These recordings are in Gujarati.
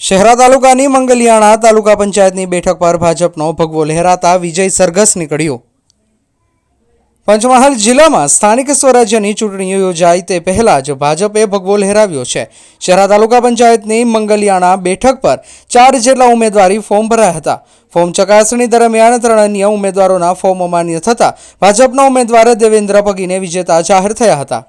શહેરા તાલુકાની મંગલિયાણા તાલુકા પંચાયતની બેઠક પર ભાજપનો ભગવો લહેરાતા વિજય સરઘસ નીકળ્યો। પંચમહાલ જિલ્લામાં સ્થાનિક સ્વરાજ્યની ચૂંટણીઓ યોજાય તે પહેલા જ ભાજપે ભગવો લહેરાવ્યો છે। શહેરા તાલુકા પંચાયતની મંગલિયાણા બેઠક પર 4 જેટલા ઉમેદવારી ફોર્મ ભરાયા હતા। ફોર્મ ચકાસણી દરમિયાન 3 અન્ય ઉમેદવારોના ફોર્મ અમાન્ય થતા ભાજપના ઉમેદવાર દેવેન્દ્ર પગીને વિજેતા જાહેર થયા હતા।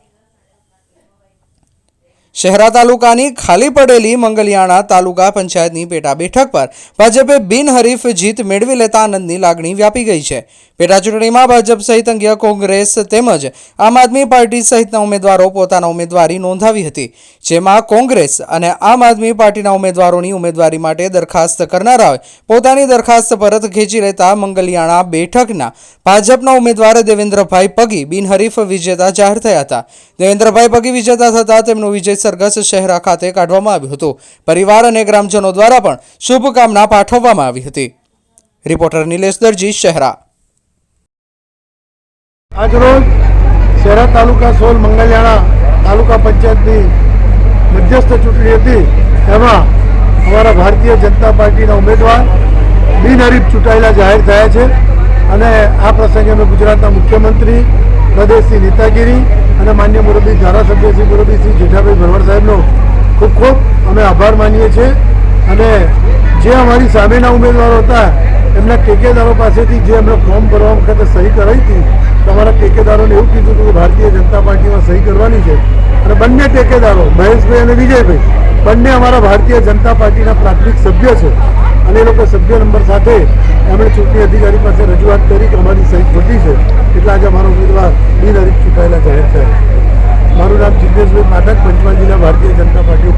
શહેરા તાલુકાની ખાલી પડેલી મંગલિયાણા તાલુકા પંચાયતની પેટા બેઠક પર ભાજપે બિનહરીફ જીત મેળવી લેતા આનંદની લાગણી વ્યાપી ગઈ છે। પેટા ચૂંટણીમાં ભાજપ સહિત અંગે કોંગ્રેસ તેમજ આમ આદમી પાર્ટી સહિતના ઉમેદવારો પોતાના ઉમેદવારી નોંધાવી હતી, જેમાં કોંગ્રેસ અને આમ આદમી પાર્ટીના ઉમેદવારોની ઉમેદવારી માટે દરખાસ્ત કરનારાઓએ પોતાની દરખાસ્ત પરત ખેંચી લેતા મંગલિયાણા બેઠકના ભાજપના ઉમેદવાર દેવેન્દ્રભાઈ પગી બિનહરીફ વિજેતા જાહેર થયા હતા। દેવેન્દ્રભાઈ પગી વિજેતા થતા તેમનું વિજય સરઘસ શહેરા ખાતે કાઢવામાં આવ્યું હતું। પરિવાર અને ગ્રામજનો દ્વારા પણ શુભકામના પાઠવવામાં આવી હતી। રિપોર્ટર નિલેશ દરજી, શહેરા। આજરોજ શહેરા તાલુકા 16 મંગલિયાણા તાલુકા પંચાયતની મધ્યસ્થ ચૂંટણી હતી। એમાં અમારા ભારતીય જનતા પાર્ટીના ઉમેદવાર બિનહરીફ ચૂંટાયેલા જાહેર થયા છે અને આ પ્રસંગે અમે ગુજરાતના મુખ્યમંત્રી, પ્રદેશની નેતાગીરી અને માન્ય મુરબ્બી ધારાસભ્ય શ્રી મુરબ્બી શ્રી જેઠાભાઈ ભરવાડ સાહેબનો ખૂબ ખૂબ અમે આભાર માનીએ છીએ। અને જે અમારી સામેના ઉમેદવારો હતા એમના ટેકેદારો પાસેથી જે એમણે ફોર્મ ભરવા વખતે સહી કરાવી હતી તો અમારા ટેકેદારોને એવું કીધું હતું કે ભારતીય જનતા પાર્ટીમાં સહી કરવાની છે અને બંને ટેકેદારો મહેશભાઈ અને વિજયભાઈ બંને અમારા ભારતીય જનતા પાર્ટીના પ્રાથમિક સભ્ય છે અને એ લોકો સભ્ય નંબર સાથે એમણે ચૂંટણી અધિકારી પાસે રજૂઆત કરી કે અમારી સહી ખોટી છે, એટલે આજે અમારો ઉમેદવાર બિનહરીફ ચૂંટાયેલા જાહેર થયા। મારું નામ જિગ્નેશભાઈ પાઠક, પંચમહાલ જિલ્લા ભારતીય જનતા પાર્ટી